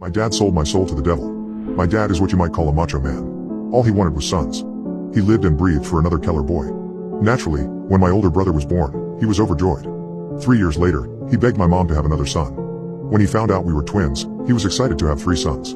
My dad sold my soul to the devil. My dad is what you might call a macho man. All he wanted was sons. He lived and breathed for another Keller boy. Naturally, when my older brother was born, he was overjoyed. 3 years later, he begged my mom to have another son. When he found out we were twins, he was excited to have 3 sons.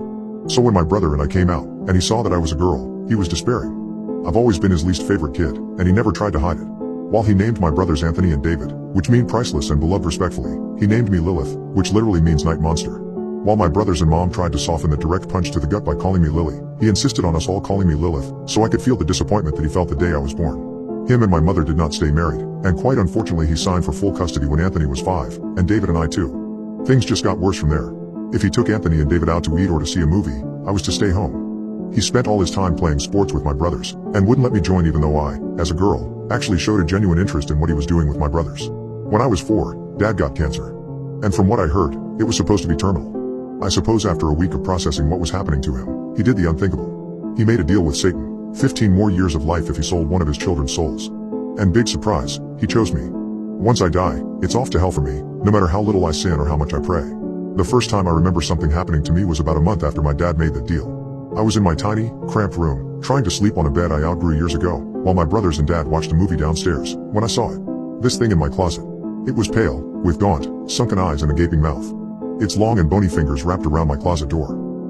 So when my brother and I came out, and he saw that I was a girl, he was despairing. I've always been his least favorite kid, and he never tried to hide it. While he named my brothers Anthony and David, which mean priceless and beloved respectfully, he named me Lilith, which literally means night monster. While my brothers and mom tried to soften the direct punch to the gut by calling me Lily, he insisted on us all calling me Lilith, so I could feel the disappointment that he felt the day I was born. Him and my mother did not stay married, and quite unfortunately he signed for full custody when Anthony was 5, and David and I too. Things just got worse from there. If he took Anthony and David out to eat or to see a movie, I was to stay home. He spent all his time playing sports with my brothers, and wouldn't let me join even though I, as a girl, actually showed a genuine interest in what he was doing with my brothers. When I was 4, Dad got cancer. And from what I heard, it was supposed to be terminal. I suppose after a week of processing what was happening to him, he did the unthinkable. He made a deal with Satan, 15 more years of life if he sold one of his children's souls. And big surprise, he chose me. Once I die, it's off to hell for me, no matter how little I sin or how much I pray. The first time I remember something happening to me was about a month after my dad made that deal. I was in my tiny, cramped room, trying to sleep on a bed I outgrew years ago, while my brothers and dad watched a movie downstairs, when I saw it. This thing in my closet. It was pale, with gaunt, sunken eyes and a gaping mouth. Its long and bony fingers wrapped around my closet door.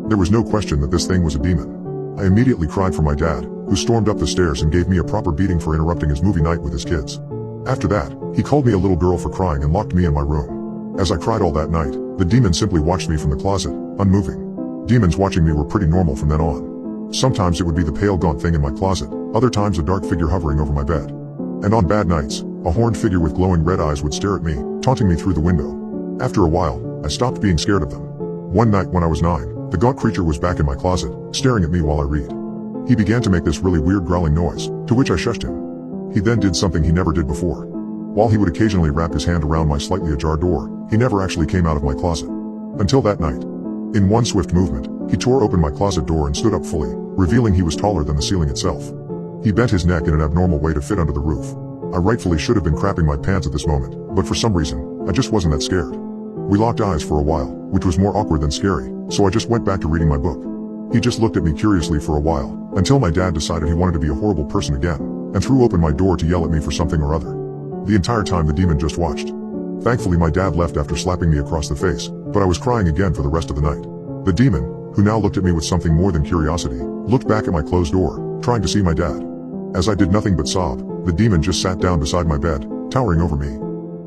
There was no question that this thing was a demon. I immediately cried for my dad, who stormed up the stairs and gave me a proper beating for interrupting his movie night with his kids. After that, he called me a little girl for crying and locked me in my room. As I cried all that night, the demon simply watched me from the closet, unmoving. Demons watching me were pretty normal from then on. Sometimes it would be the pale gaunt thing in my closet, other times a dark figure hovering over my bed. And on bad nights, a horned figure with glowing red eyes would stare at me, taunting me through the window. After a while, I stopped being scared of them. One night when I was 9, the gaunt creature was back in my closet, staring at me while I read. He began to make this really weird growling noise, to which I shushed him. He then did something he never did before. While he would occasionally wrap his hand around my slightly ajar door, he never actually came out of my closet. Until that night. In one swift movement, he tore open my closet door and stood up fully, revealing he was taller than the ceiling itself. He bent his neck in an abnormal way to fit under the roof. I rightfully should have been crapping my pants at this moment, but for some reason, I just wasn't that scared. We locked eyes for a while, which was more awkward than scary, so I just went back to reading my book. He just looked at me curiously for a while, until my dad decided he wanted to be a horrible person again, and threw open my door to yell at me for something or other. The entire time the demon just watched. Thankfully my dad left after slapping me across the face, but I was crying again for the rest of the night. The demon, who now looked at me with something more than curiosity, looked back at my closed door, trying to see my dad. As I did nothing but sob, the demon just sat down beside my bed, towering over me.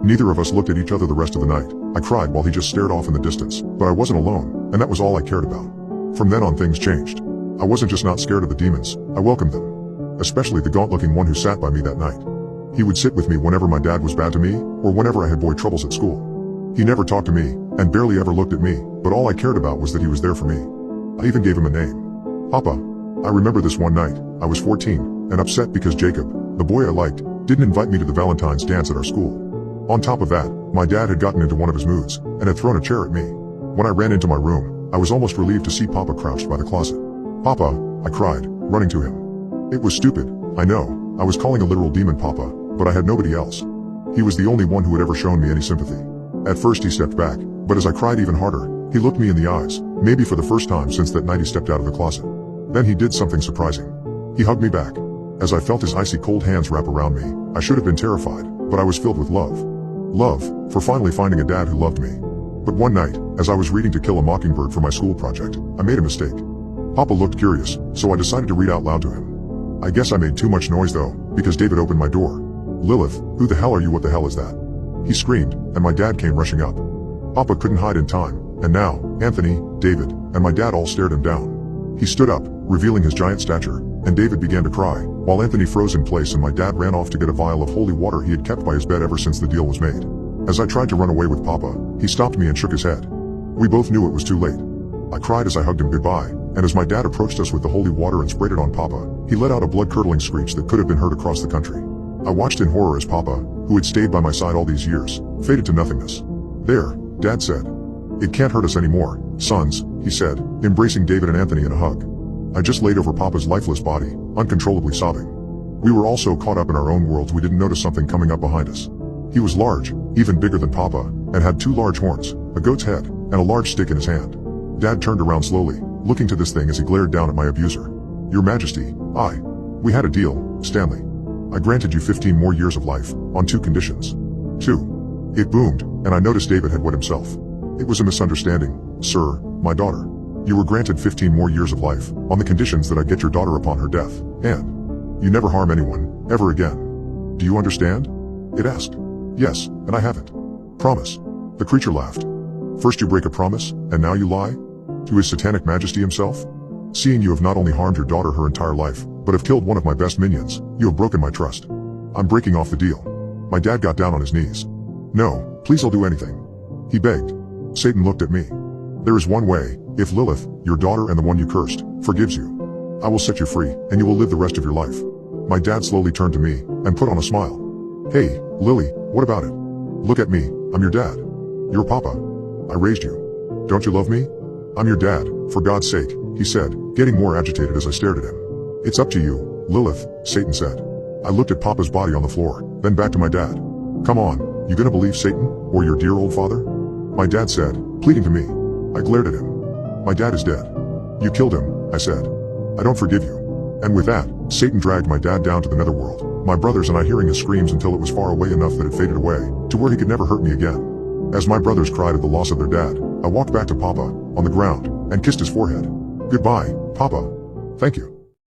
Neither of us looked at each other the rest of the night. I cried while he just stared off in the distance, but I wasn't alone, and that was all I cared about. From then on things changed. I wasn't just not scared of the demons, I welcomed them. Especially the gaunt-looking one who sat by me that night. He would sit with me whenever my dad was bad to me, or whenever I had boy troubles at school. He never talked to me, and barely ever looked at me, but all I cared about was that he was there for me. I even gave him a name. Papa. I remember this one night, I was 14, and upset because Jacob, the boy I liked, didn't invite me to the Valentine's dance at our school. On top of that, my dad had gotten into one of his moods, and had thrown a chair at me. When I ran into my room, I was almost relieved to see Papa crouched by the closet. Papa, I cried, running to him. It was stupid, I know, I was calling a literal demon Papa, but I had nobody else. He was the only one who had ever shown me any sympathy. At first he stepped back, but as I cried even harder, he looked me in the eyes, maybe for the first time since that night he stepped out of the closet. Then he did something surprising. He hugged me back. As I felt his icy cold hands wrap around me, I should have been terrified, but I was filled with love. Love, for finally finding a dad who loved me. But one night, as I was reading To Kill a Mockingbird for my school project, I made a mistake. Papa looked curious, so I decided to read out loud to him. I guess I made too much noise though, because David opened my door. Lilith, who the hell are you? What the hell is that? He screamed, and my dad came rushing up. Papa couldn't hide in time, and now, Anthony, David, and my dad all stared him down. He stood up, revealing his giant stature, and David began to cry, while Anthony froze in place and my dad ran off to get a vial of holy water he had kept by his bed ever since the deal was made. As I tried to run away with Papa, he stopped me and shook his head. We both knew it was too late. I cried as I hugged him goodbye, and as my dad approached us with the holy water and sprayed it on Papa, he let out a blood-curdling screech that could have been heard across the country. I watched in horror as Papa, who had stayed by my side all these years, faded to nothingness. There, Dad said. It can't hurt us anymore, sons, he said, embracing David and Anthony in a hug. I just laid over Papa's lifeless body, uncontrollably sobbing. We were all so caught up in our own worlds we didn't notice something coming up behind us. He was large, even bigger than Papa, and had 2 large horns, a goat's head, and a large stick in his hand. Dad turned around slowly, looking to this thing as he glared down at my abuser. Your Majesty, we had a deal, Stanley. I granted you 15 more years of life, on 2 conditions. 2. It boomed, and I noticed David had wet himself. It was a misunderstanding, sir, my daughter. You were granted 15 more years of life, on the conditions that I get your daughter upon her death, and you never harm anyone, ever again. Do you understand? It asked. Yes, and I haven't. Promise. The creature laughed. First you break a promise, and now you lie? To his satanic majesty himself? Seeing you have not only harmed your daughter her entire life, but have killed one of my best minions, you have broken my trust. I'm breaking off the deal. My dad got down on his knees. No, please I'll do anything. He begged. Satan looked at me. There is one way, if Lilith, your daughter and the one you cursed, forgives you. I will set you free, and you will live the rest of your life. My dad slowly turned to me, and put on a smile. Hey, Lily, what about it? Look at me, I'm your dad. Your papa. I raised you. Don't you love me? I'm your dad, for God's sake, he said, getting more agitated as I stared at him. It's up to you, Lilith, Satan said. I looked at Papa's body on the floor, then back to my dad. Come on, you gonna believe Satan, or your dear old father? My dad said, pleading to me. I glared at him. My dad is dead. You killed him, I said. I don't forgive you. And with that, Satan dragged my dad down to the netherworld, my brothers and I hearing his screams until it was far away enough that it faded away, to where he could never hurt me again. As my brothers cried at the loss of their dad, I walked back to Papa, on the ground, and kissed his forehead. Goodbye, Papa. Thank you.